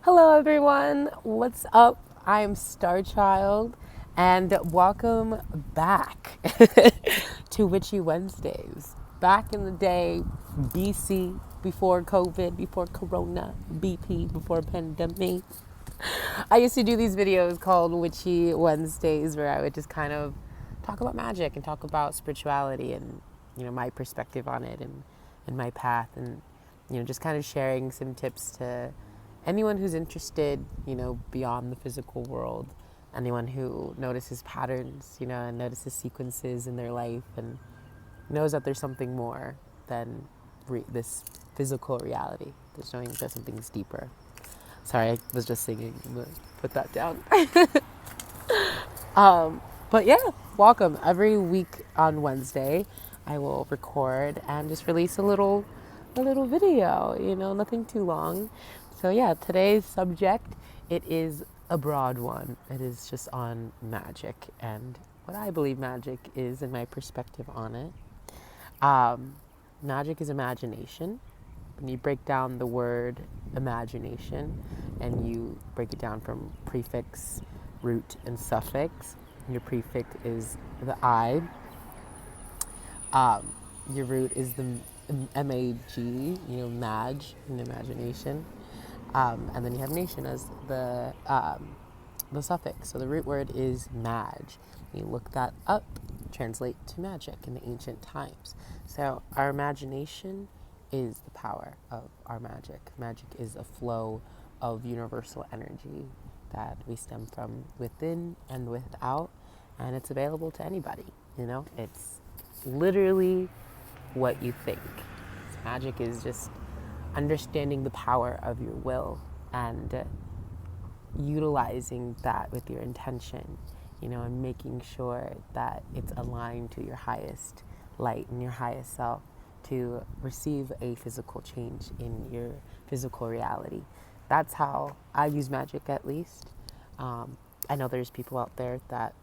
Hello, everyone. What's up? I'm Starchild, and welcome back to Witchy Wednesdays. Back in the day, BC, before COVID, before Corona, BP, before pandemic, I used to do these videos called Witchy Wednesdays where I would just kind of talk about magic and talk about spirituality and, my perspective on it and my path and, just kind of sharing some tips to anyone who's interested, beyond the physical world, anyone who notices patterns, and notices sequences in their life and knows that there's something more than this physical reality. There's knowing that something's deeper. Sorry, I was just singing. Put that down. But yeah, welcome. Every week on Wednesday, I will record and just release a little video. Nothing too long. So yeah, today's subject, it is a broad one. It is just on magic and what I believe magic is and my perspective on it. Magic is imagination. When you break down the word imagination and you break it down from prefix, root, and suffix, your prefix is the I. Your root is the M-A-G, mag, in imagination. And then you have nation as the suffix. So the root word is mag. You look that up, translate to magic in the ancient times. So our imagination is the power of our magic. Magic is a flow of universal energy that we stem from within and without, and it's available to anybody. It's literally what you think. Magic is just understanding the power of your will and utilizing that with your intention, and making sure that it's aligned to your highest light and your highest self to receive a physical change in your physical reality. That's how I use magic, at least. I know there's people out there that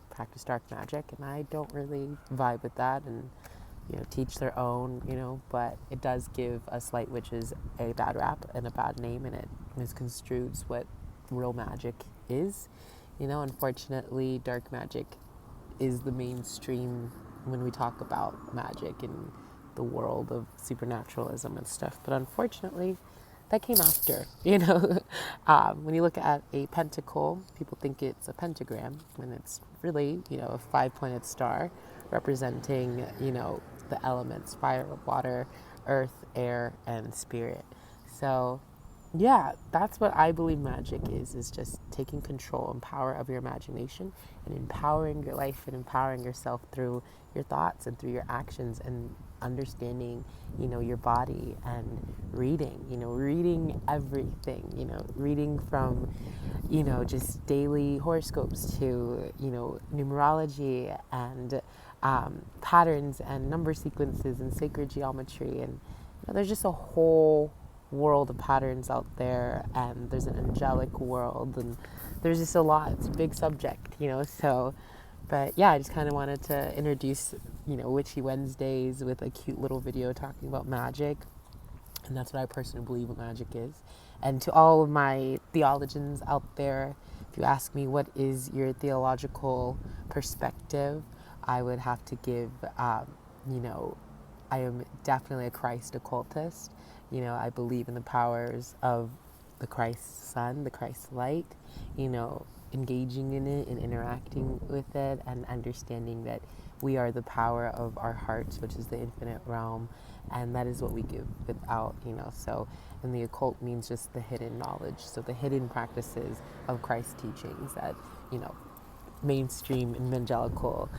practice dark magic, and I don't really vibe with that and, teach their own, but it does give us light witches a bad rap and a bad name, and it misconstrues what real magic is. Unfortunately, dark magic is the mainstream when we talk about magic in the world of supernaturalism and stuff. But unfortunately, that came after, When you look at a pentacle, people think it's a pentagram, when it's really, a 5-pointed star representing, the elements: fire, water, earth, air, and spirit. So yeah, that's what I believe magic is just taking control and power of your imagination and empowering your life and empowering yourself through your thoughts and through your actions and understanding, your body and reading everything, reading from, just daily horoscopes to, numerology and patterns and number sequences and sacred geometry. And there's just a whole world of patterns out there, and there's an angelic world, and there's just a lot. It's a big subject, so. But yeah, I just kind of wanted to introduce, Witchy Wednesdays with a cute little video talking about magic. And that's what I personally believe what magic is. And to all of my theologians out there, if you ask me what is your theological perspective, I would have to give, I am definitely a Christ occultist. I believe in the powers of the Christ Son, the Christ light, engaging in it and interacting with it and understanding that we are the power of our hearts, which is the infinite realm, and that is what we give without, so, and the occult means just the hidden knowledge, so the hidden practices of Christ's teachings that, mainstream evangelical,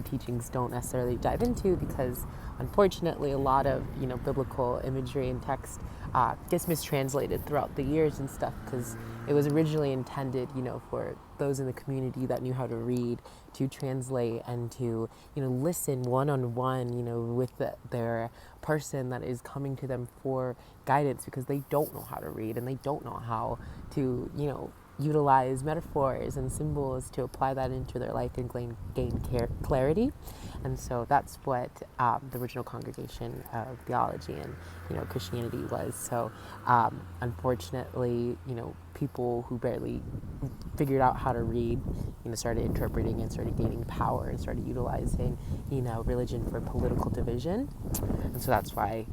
teachings don't necessarily dive into, because unfortunately a lot of, biblical imagery and text gets mistranslated throughout the years and stuff, because it was originally intended, for those in the community that knew how to read to translate and to, listen one-on-one, with their person that is coming to them for guidance, because they don't know how to read and they don't know how to, utilize metaphors and symbols to apply that into their life and gain clarity. And so that's what the original congregation of theology and Christianity was. So unfortunately, people who barely figured out how to read, started interpreting and started gaining power and started utilizing, religion for political division. And so that's why,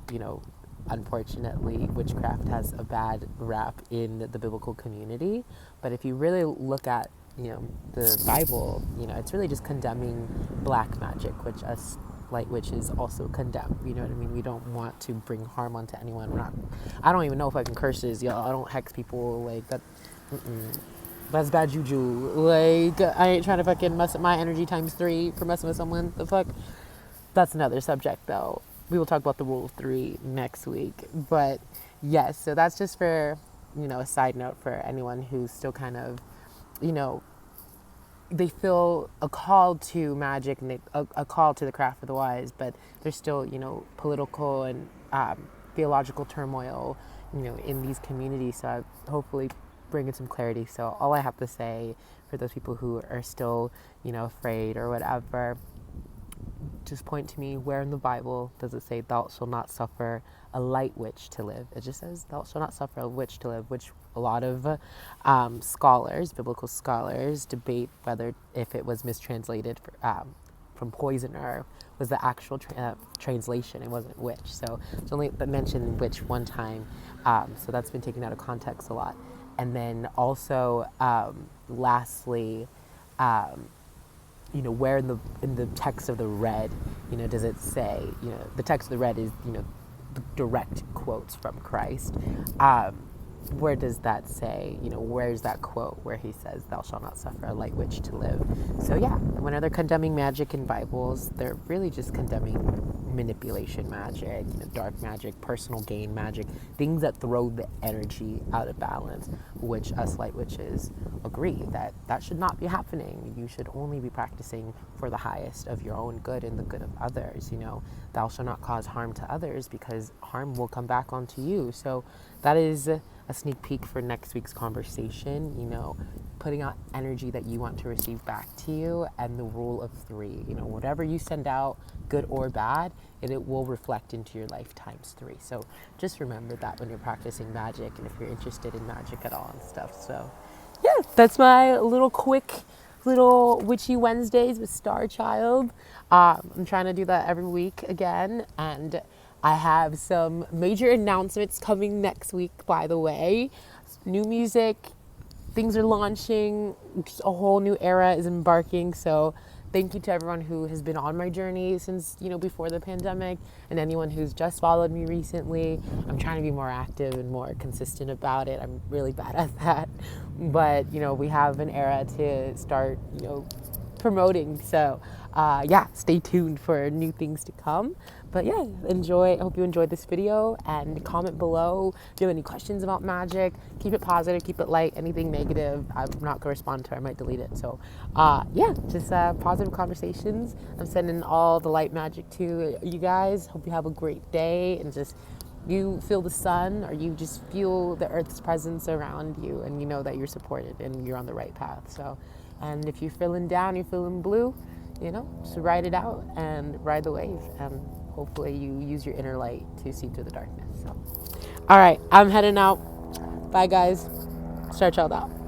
unfortunately, witchcraft has a bad rap in the biblical community. But if you really look at, the Bible, it's really just condemning black magic, which us light witches also condemn. You know what I mean? We don't want to bring harm onto anyone. I don't even know if I can curse this, y'all. I don't hex people like that. That's bad juju. Like, I ain't trying to fucking mess up my energy times 3 for messing with someone. The fuck? That's another subject, though. We will talk about the rule of 3 next week. But yes, so that's just for, a side note for anyone who's still kind of, they feel a call to magic and a call to the craft of the wise, but there's still, political and theological turmoil, in these communities. So I hopefully bringing some clarity. So all I have to say for those people who are still, afraid or whatever, just point to me, where in the Bible does it say thou shalt not suffer a light witch to live? It just says thou shalt not suffer a witch to live, which a lot of scholars, biblical scholars, debate whether if it was mistranslated from poisoner was the actual translation. It wasn't witch. So it's only mentioned witch one time. So that's been taken out of context a lot. And then also, lastly, where in the text of the red, does it say, the text of the red is, the direct quotes from Christ. Where does that say, where's that quote where he says, thou shalt not suffer a light witch to live? So yeah, when they're condemning magic in Bibles, they're really just condemning manipulation magic, dark magic, personal gain magic, things that throw the energy out of balance, which us light witches agree that should not be happening. You should only be practicing for the highest of your own good and the good of others. Thou shalt not cause harm to others, because harm will come back onto you. So that is a sneak peek for next week's conversation, putting out energy that you want to receive back to you, and the rule of 3, whatever you send out, good or bad, it will reflect into your life times 3. So just remember that when you're practicing magic, and if you're interested in magic at all and stuff. So yeah, that's my quick little Witchy Wednesdays with Starchild. I'm trying to do that every week again, and I have some major announcements coming next week, by the way. New music, things are launching, a whole new era is embarking. So thank you to everyone who has been on my journey since, before the pandemic, and anyone who's just followed me recently. I'm trying to be more active and more consistent about it. I'm really bad at that. But, we have an era to start, promoting. So, stay tuned for new things to come. But yeah, I hope you enjoyed this video, and comment below if you have any questions about magic. Keep it positive, keep it light. Anything negative, I'm not going to respond to. I might delete it. So just positive conversations. I'm sending all the light magic to you guys. Hope you have a great day, and just you feel the sun, or you just feel the earth's presence around you, and you know that you're supported and you're on the right path. So, and if you're feeling down, you're feeling blue, just ride it out and ride the wave, and hopefully you use your inner light to see through the darkness. So, all right, I'm heading out. Bye, guys. Starchild out.